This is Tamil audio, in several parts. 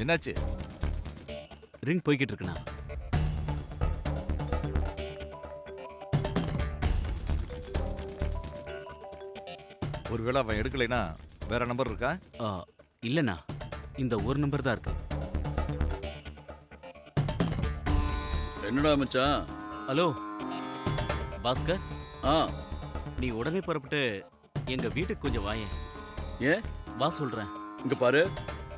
என்னாச்சு? ரிங் போய்கிட்டு இருக்குண்ணா. ஒருவேளை அவன் எடுக்கலைன்னா வேற நம்பர் இருக்கா? ஆ, இல்லண்ணா, இந்த ஒரு நம்பர் தான் இருக்கு. என்னடா மச்சான்? ஹலோ பாஸ்கர், ஆ, நீ உடனே புறப்பட்டு எங்க வீட்டுக்கு கொஞ்சம் வாயேன். ஏன்? வா சொல்றேன். இங்க பாரு,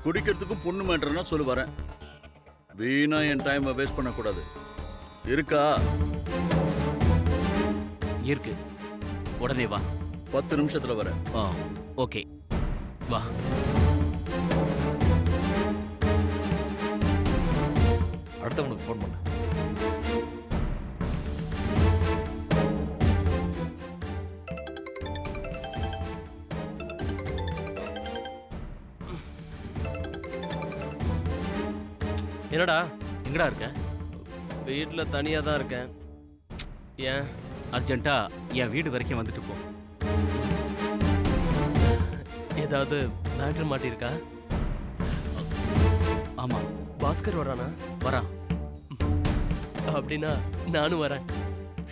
குடிக்கிறதுக்கும் பொண்ணு மேட்டர்னா சொல்லு வரேன். வீணா என் டைமை வேஸ்ட் பண்ணக்கூடாது. இருக்கா? இருக்கு, உடனே வா. 10 நிமிஷத்துல வரேன். ஆ, ஓகே, வா. அடுத்தவனுக்கு ஃபோன் பண்ணு. என்னடா எங்கடா இருக்க? வீட்டில் தனியாக தான் இருக்கேன். ஏன்? அர்ஜென்ட்டா என் வீடு வரைக்கும் வந்துட்டு போ. ஏதாவது மேட்ரு மாட்டியிருக்கா? ஆமா, பாஸ்கர் வரானா? வரா. அப்படின்னா நானும் வரேன்.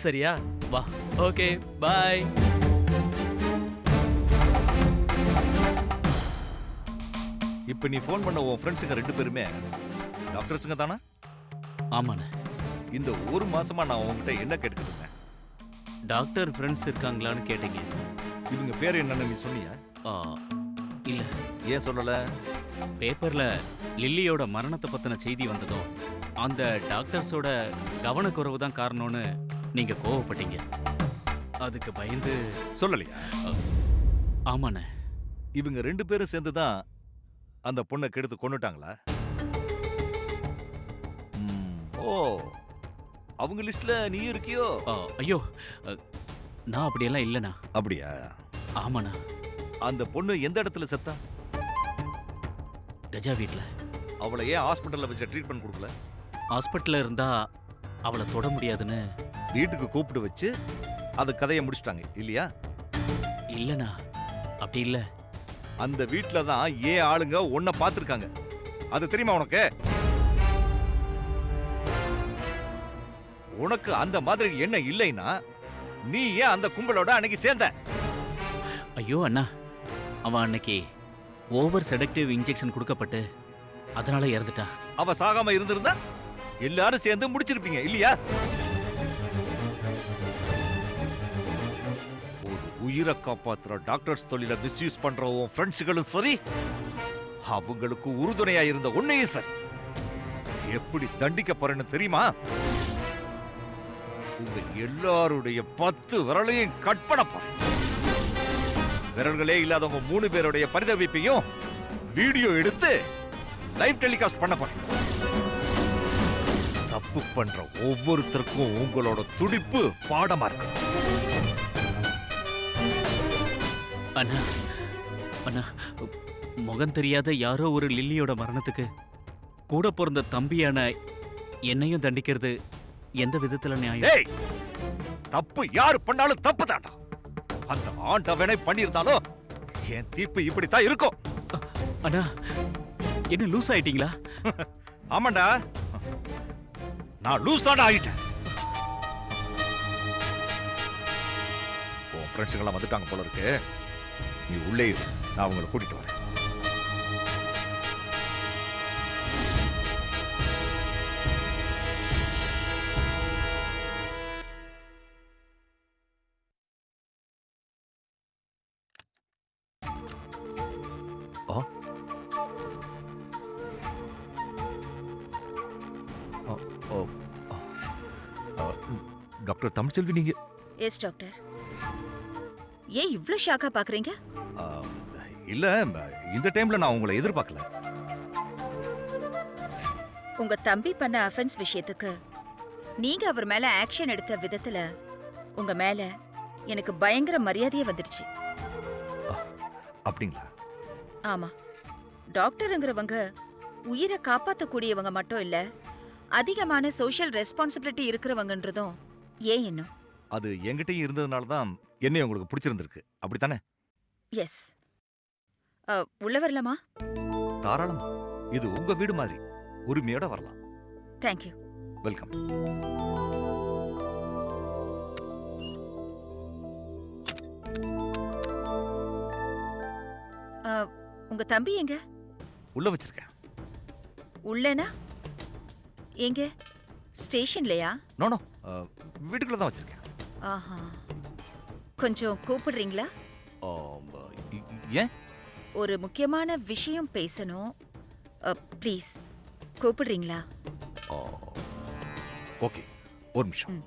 சரியா? வா. ஓகே, பாய். இப்ப நீ ஃபோன் பண்ண உன் ஃப்ரெண்ட்ஸுங்க 2 பேருமே டாக்டர்ஸுங்க தானா? ஆமாண்ணே. இந்த ஒரு மாசமா நான் உங்ககிட்ட என்ன கேட்டுக்கிட்டு இருந்தேன்? டாக்டர் ஃப்ரெண்ட்ஸ் இருக்காங்களான்னு கேட்டீங்க. இவங்க பேர் என்னன்னு நீ சொன்னியா? ஆ, இல்ல, ஏன் சொல்லல? பேப்பர்ல லில்லியோட மரணத்தை பத்தின செய்தி வந்ததும் அந்த டாக்டர்ஸோட கவனக்குறைவு தான் காரணம்னு நீங்க கோவப்பட்டீங்க. அதுக்கு பயந்து சொல்லலையா? ஆமாண்ணே. இவங்க 2 பேரும் சேர்ந்து தான் அந்த பொண்ணை கெடுத்து கொன்னுட்டாங்களா? ஓ, அவங்க லிஸ்ட்ல நீ இருக்கியோ? ஐயோ, நான் அப்படியெல்லாம் இல்லைண்ணா. அப்படியா? ஆமாண்ணா. அந்த பொண்ணு எந்த இடத்துல செத்தா? கஜா வீட்ல. அவளை ஏன் ஹாஸ்பிட்டல்ல வச்சு ட்ரீட்மெண்ட் கொடுக்கல? ஹாஸ்பிட்டல்ல இருந்தா அவளை தொட முடியாதுன்னு வீட்டுக்கு கூப்பிட்டு வச்சு அது கதையை முடிச்சிட்டாங்க இல்லையா? இல்லைண்ணா, அப்படி இல்லை. அந்த வீட்ல தான் ஏன் ஆளுங்க உன்னை பார்த்திருக்காங்க. அது தெரியுமா உனக்கு? உனக்கு அந்த மாதிரி என்ன இல்லைன்னா நீ ஏன் அந்த கும்பலோட அன்னைக்கு சேர்ந்த? ஐயோ அண்ணா, அவன் அன்னைக்கு ஓவர் செடக்டிவ் இன்ஜெக்ஷன் கொடுக்கப்பட்டு அதனால இறந்துட்டா. அவ சாகாம இருந்திருந்தா எல்லாரும் சேர்ந்து முடிச்சிருப்பீங்க இல்லையா? ஒரு உயிரை காப்பாத்துற டாக்டர்ஸ் தொழில மிஸ்யூஸ் பண்ற உன் ஃப்ரெண்ட்ஸ்களும் சரி, அவங்களுக்கு உறுதுணையா இருந்த உன்னையும் சரி, எப்படி தண்டிக்க போறேன்னு தெரியுமா? உங்க எல்லாருடைய 10 விரலையும் கட் பண்ண போறேன். விரல்களே இல்லாதவங்க 3 பேருடைய பரிதவிப்பையும் வீடியோ எடுத்து லைவ் டெலிகாஸ்ட் பண்ண போறேன். தப்பு பண்ற ஒவ்வொருத்தருக்கும் உங்களோட துடிப்பு பாடமா இருக்கு. அண்ணா, அண்ணா, முகம் தெரியாத யாரோ ஒரு லில்லியோட மரணத்துக்கு கூட பிறந்த தம்பியான என்னையும் தண்டிக்கிறது எந்த விதத்துல நியாயம்? ஏய், தப்பு யாரு பண்ணாலும் தப்பு தாண்டா. அந்த ஆண்டவனை பண்ணியிருந்தாலும் என் தீர்ப்பு இப்படித்தான் இருக்கும். அண்ணா, என்ன லூஸ் ஆயிட்டீங்களா? ஆமாண்டா, நான் லூஸ் தாண்டா ஆயிட்டேன். உன் ஃப்ரெண்ட்ஸுங்கெல்லாம் வந்துட்டாங்க போல இருக்கு. நீ உள்ளே இரு, நான் அவங்களை கூட்டிட்டு வரேன். டாக்டர் தமிழ்ச்செல்வி, நீங்க? Yes doctor. ஏன் இவ்ளோ ஷாக்கா பாக்குறீங்க? இல்ல, இந்த டைம்ல நான் உங்களை எதிர்பார்க்கல. உங்க தம்பி பண்ண அஃபென்ஸ் விஷயத்துக்கு நீங்க அவர் மேல ஆக்ஷன் எடுத்த விதத்துல உங்க மேல எனக்கு பயங்கர மரியாதையே வந்துடுச்சு. அப்படிங்களா? ஆமா, டாக்டருங்கிறவங்க உயிரை காப்பாற்றக்கூடியவங்க மட்டும் இல்ல, அதிகமான சோஷியல் ரெஸ்பான்சிபிலிட்டி இருக்கிறவங்கன்றதும் ஏன் இன்னும் அது என்கிட்டயும் இருந்ததுனால தான் என்னை உங்களுக்கு பிடிச்சிருந்திருக்கு அப்படித்தானே? எஸ். உள்ள வரலாமா? தாராளமா. இது உங்க வீடு மாதிரி. உரிமையோட வரலாம். தேங்க்யூ. வெல்கம். உங்க தம்பி எங்க? உள்ள வச்சிருக்கேன். உள்ளனா? எங்க? ஸ்டேஷன்லயா? நோ நோ, வீட்டுக்குள்ள தான் வச்சிருக்கேன். ஆஹா. கொஞ்சம் கூப்பிடுறீங்களா? ஏன்? ஒரு முக்கியமான விஷயம் பேசணும். ப்ளீஸ் கூப்பிடுறீங்களா? ஓகே, ஒரு நிமிஷம்.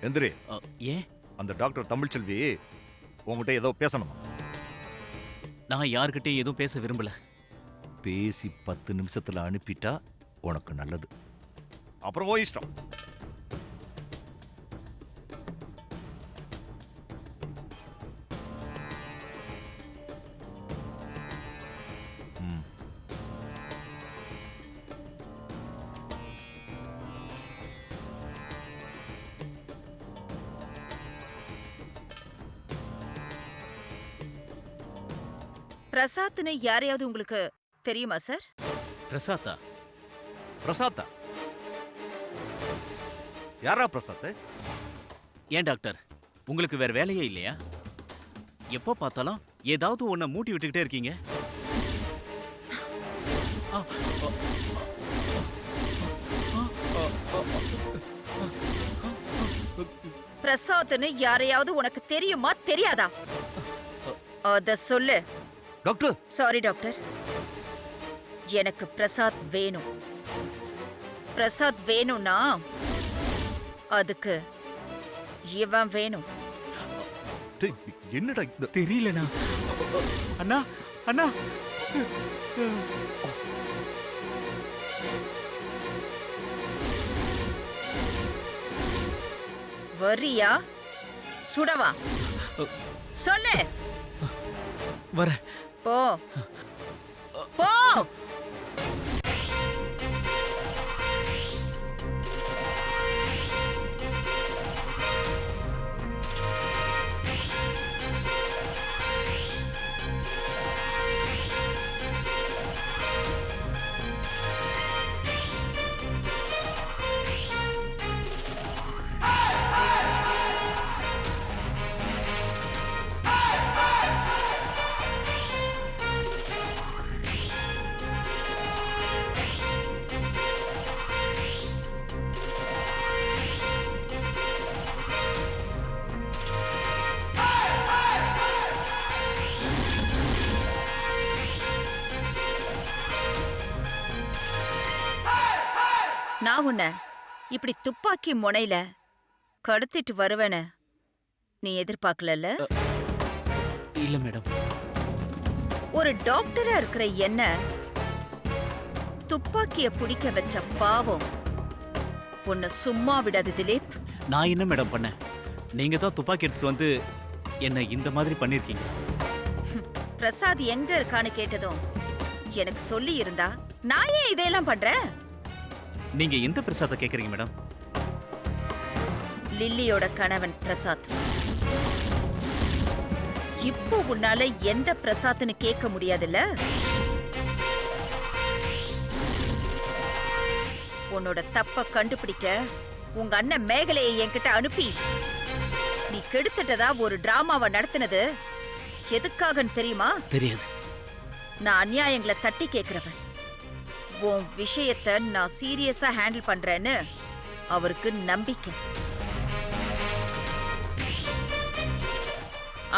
எந்திரி. ஏன்? அந்த டாக்டர் தமிழ்ச்செல்வி உங்ககிட்ட ஏதோ பேசணுமா? நான் யார்கிட்டயும் எதுவும் பேச விரும்பல. பேசி 10 நிமிஷத்துல அனுப்பிட்டா உனக்கு நல்லது. அப்புறம் ஓ இஷ்டம். பிரசாத்னு யாரையாவது உங்களுக்கு தெரியுமா சார்? பிரசாத்தா? பிரசாத்தா? யாரா பிரசாத்? ஏன் டாக்டர், உங்களுக்கு வேற வேலையே இல்லையா? எப்போ பார்த்தாலும் ஏதாவது ஒன்ன மூட்டி விட்டுக்கிட்டே இருக்கீங்க. பிரசாத்னு யாரையாவது உனக்கு தெரியுமா தெரியாதா? அத சொல்லு. டாக்டர். சாரி டாக்டர், எனக்கு பிரசாத் வேணும். பிரசாத் வேணும்னா அதுக்கு இவன் வேணும். என்னடா இந்த தெரியலண்ணா. அண்ணா அண்ணா, வரியா சுடவா? சொல்லு. வர. போ போ. நான் உன்னை இப்படி துப்பாக்கி முனையில கடத்திட்டு வருவேன்னு நீ எதிர்பார்க்கல? இல்ல மேடம். ஒரு டாக்டரா இருக்கிற என்ன துப்பாக்கிய பிடிக்க வச்ச பாவம் உன்னை சும்மா விடாது திலீப். நான் என்ன மேடம் பண்ணேன்? நீங்க தான் துப்பாக்கி எடுத்துட்டு வந்து என்ன இந்த மாதிரி பண்ணிருக்கீங்க. பிரசாத் எங்க இருக்கான்னு கேட்டதும் எனக்கு சொல்லி இருந்தா நான் ஏன் இதையெல்லாம் பண்றேன்? நீங்க எந்த பிரசாத்தை கேக்குறீங்க மேடம்? லில்லியோட கணவன் பிரசாத். இப்போ உன்னால எந்த பிரசாத்னு கேட்க முடியாதுல்ல? உன்னோட தப்ப கண்டுபிடிக்க உங்க அண்ணன் மேகலையை என்கிட்ட அனுப்பி நீ கெடுத்துட்டதா ஒரு டிராமாவை நடத்தினது எதுக்காகன்னு தெரியுமா? தெரியாது. நான் அநியாயங்களை தட்டி கேட்கிறவன். உன் விஷயத்தை நான் சீரியஸா ஹேண்டில் பண்றேன்னு அவருக்கு நம்பிக்கை.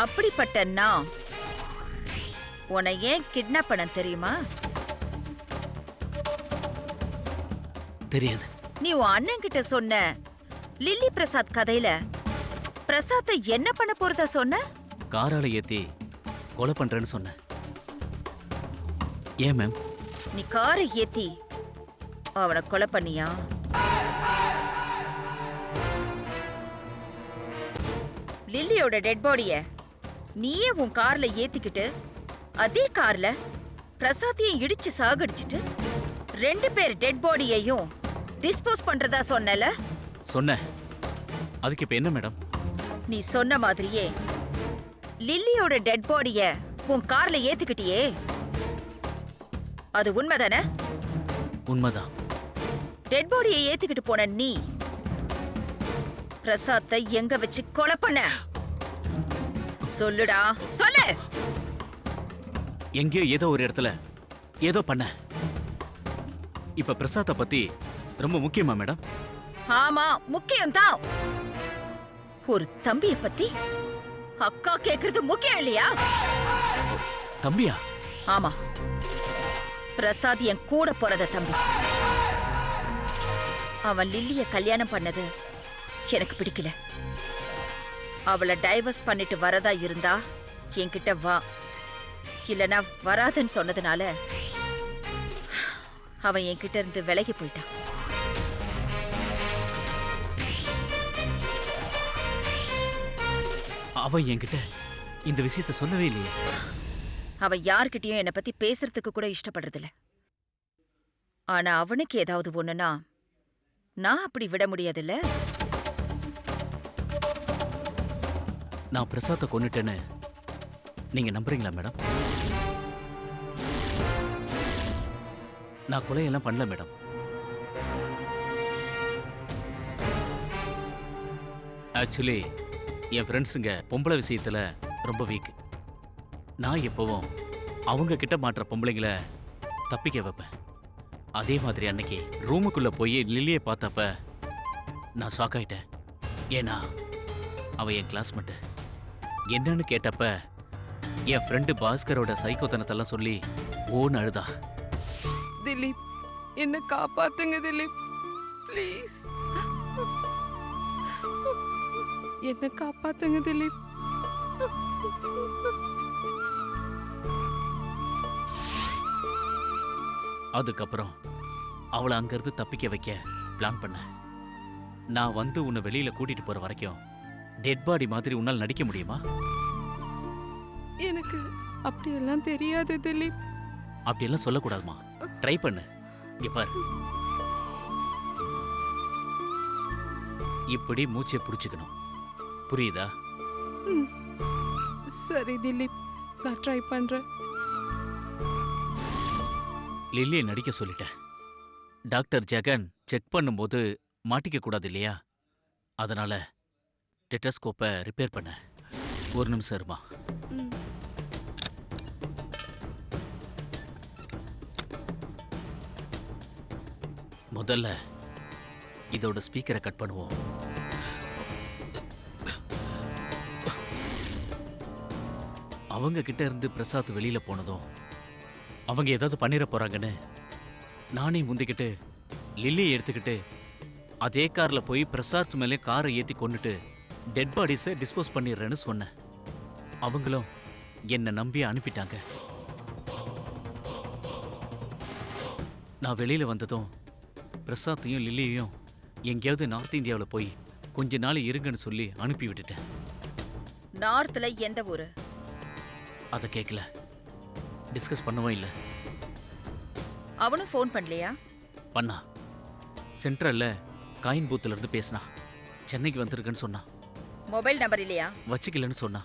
அப்படிப்பட்ட நான் உன்னை ஏன் கிட்னாப் பண்ண தெரியுமா? தெரியாது. நீ உன் அண்ணன் கிட்ட சொன்ன லில்லி பிரசாத் கதையில பிரசாத்தை என்ன பண்ண போறதா சொன்ன? காரால ஏத்தி கொலை பண்றேன்னு சொன்னேன். ஏன் மேம்? நீ காரை ஏத்தி அவனை கொலை பண்ணியா? லில்லியோட டெட் பாடிய நீயே உன் கார்ல ஏத்திக்கிட்டு அதே கார்ல பிரசாத்தியை இடிச்சு சாகடிச்சிட்டு 2 பேர் டெட் பாடியையும் டிஸ்போஸ் பண்றதா சொன்னல? சொன்னேன். அதுக்கு இப்ப என்ன மேடம்? நீ சொன்ன மாதிரியே லில்லியோட டெட் பாடிய உன் கார்ல ஏத்துக்கிட்டியே, அது உண்மைதானே? உண்மைதான். டெட் பாடியை ஏத்துக்கிட்டு போன நீ பிரசாத்தை எங்க வச்சு கொலை பண்ண? சொல்லுடா, சொல்லு. எங்கேயோ ஏதோ ஒரு இடத்துல ஏதோ பண்ண. இப்ப பிரசாத்தை பத்தி ரொம்ப முக்கியமா மேடம்? ஆமா, முக்கியம்தான். ஒரு தம்பிய பத்தி அக்கா கேக்குறது முக்கியம் இல்லையா? தம்பியா? ஆமா, பிரசாத் என் கூட போறத தம்பி. அவன் லில்லிய கல்யாணம் பண்ணது எனக்கு பிடிக்கல. அவளை டைவர்ஸ் பண்ணிட்டு வரதா இருந்தா என்கிட்ட வா, இல்லனா வராதுன்னு சொன்னதுனால அவன் என்கிட்ட இருந்து விலகி போயிட்டான். அவ என்கிட்ட இந்த விஷயத்த சொல்லவே இல்லையே. அவன் யார்கிட்டயும் என்னை பத்தி பேசுறதுக்கு கூட இஷ்டப்படுறதில்ல. ஆனா அவனுக்கு ஏதாவது ஒண்ணுனா நான் அப்படி விட முடியாதுல்ல. நான் பிரசாத்தை கொன்னுட்டேன்னு நீங்க நம்புறீங்களா மேடம்? நான் கொலையெல்லாம் பண்ணல மேடம். ஆக்சுவலி என் ஃப்ரெண்ட்ஸுங்க பொம்பளை விஷயத்துல ரொம்ப வீக். நான் எப்பவும் அவங்க கிட்ட மாட்டுற பொம்பளைங்களை தப்பிக்க வைப்பேன். அதே மாதிரி அன்னைக்கு ரூமுக்குள்ள போய் லில்லியை பார்த்தப்ப நான் ஷாக் ஆயிட்டேன். ஏன்னா அவ என் கிளாஸ்மேட். என்னன்னு கேட்டப்ப என் ஃப்ரெண்டு பாஸ்கரோட சைக்கோத்தனத்தெல்லாம் சொல்லி ஓன்னு அழுதா. திலீப், என்ன காப்பாத்துங்க திலீப், ப்ளீஸ். என்ன காப்பாத்துங்க திலீப். அதுக்கப்புறம் அவளை அங்கிருந்து தப்பிக்க வைக்க பிளான் பண்ணேன். நான் வந்து உன்னை வெளியில கூட்டிட்டு போற வரைக்கும் டெட் பாடி மாதிரி உன்னால் நடிக்க முடியுமா? எனக்கு அப்படியெல்லாம் தெரியாது திலீப். அப்படியெல்லாம் சொல்லக்கூடாதுமா. ட்ரை பண்ணு. இங்க பாரு, இப்படி மூச்சை பிடிச்சுக்கணும். புரியுதா? சரி திலீப், நான் ட்ரை பண்றேன். லில்லியை நடிக்க சொல்லிட்டேன். டாக்டர் ஜெகன் செக் பண்ணும்போது மாட்டிக்க கூடாது இல்லையா? அதனால டெட்டஸ்கோப்பை ரிப்பேர் பண்ண. ஒரு நிமிஷம் இருமா. ம். முதல்ல இதோட ஸ்பீக்கரை கட் பண்ணுவோம். அவங்க கிட்ட இருந்து பிரசாத் வெளியில போனதும் அவங்க ஏதாவது பண்ணிட போறாங்கன்னு நானே முந்திக்கிட்டு லில்லியை எடுத்துக்கிட்டு அதே கார்ல போய் பிரசாத் மேலே காரை ஏத்தி கொண்டுட்டு டெட் பாடிஸை டிஸ்போஸ் பண்ணிடுறேன்னு சொன்னேன். அவங்களும் என்னை நம்பி அனுப்பிட்டாங்க. நான் வெளியில வந்ததும் பிரசாத்தையும் லில்லியையும் எங்கேயாவது நார்த் இந்தியாவில் போய் கொஞ்ச நாள் இருங்கன்னு சொல்லி அனுப்பி விட்டுட்டேன். நார்த்ல எந்த ஊரு? அதை கேட்கல, டிஸ்கஸ் பண்ணவும் இல்லை. அவனும் ஃபோன் பண்ணலையா? பண்ணா. சென்ட்ரல்ல காயின் பூத்துல இருந்து பேசினா. சென்னைக்கு வந்திருக்குன்னு சொன்னா. மொபைல் நம்பர் இல்லையா? வச்சுக்கலன்னு சொன்னா.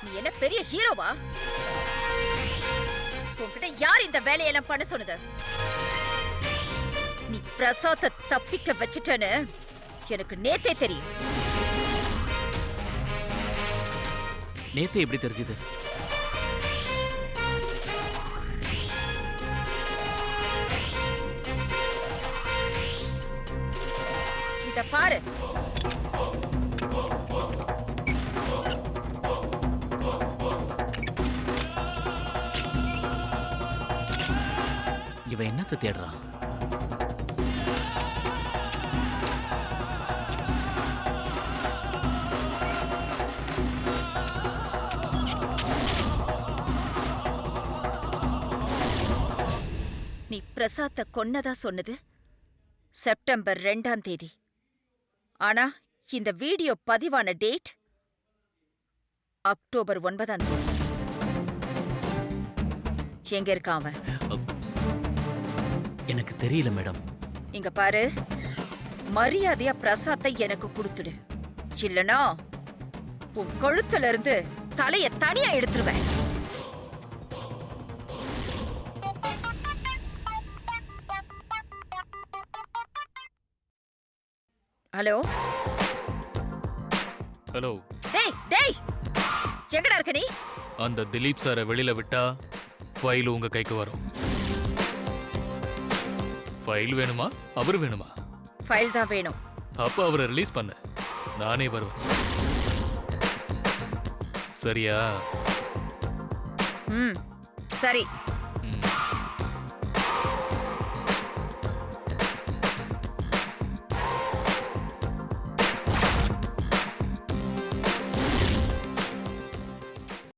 நீ என்ன பெரிய ஹீரோவா? உன்கிட்ட யார் இந்த வேலையெல்லாம் பண்ண சொன்னது? நீ பிரசாத்தை தப்பிக்க வச்சுட்டேன்னு எனக்கு நேத்தே தெரியும். நேத்து எப்படி தெரிஞ்சுது? இத பாரு. இவன் என்னத்தை தேடுறான்? நீ பிரசாத்தை கொன்னதா சொன்னது செப்டம்பர் 2ஆம் தேதி. ஆனா இந்த வீடியோ பதிவான டேட் அக்டோபர் 9. எங்க இருக்கான் அவன்? எனக்கு தெரியல மேடம். இங்க பாரு, மரியாதையா பிரசாத்தை எனக்கு கொடுத்துடு. இல்லனா உன் கழுத்துல இருந்து தலைய தனியா எடுத்துருவேன். ஹலோ ஹலோ, டேய் டேய், எங்கடா இருக்க நீ? அந்த திலீப் சாரை வெளியில விட்டா ஃபைல் உங்க கைக்கு வரும். ஃபைல் வேணுமா, அவர் வேணுமா? ஃபைல் தான் வேணும். அப்ப அவரை ரிலீஸ் பண்ண நானே வருவேன். சரியா? சரி.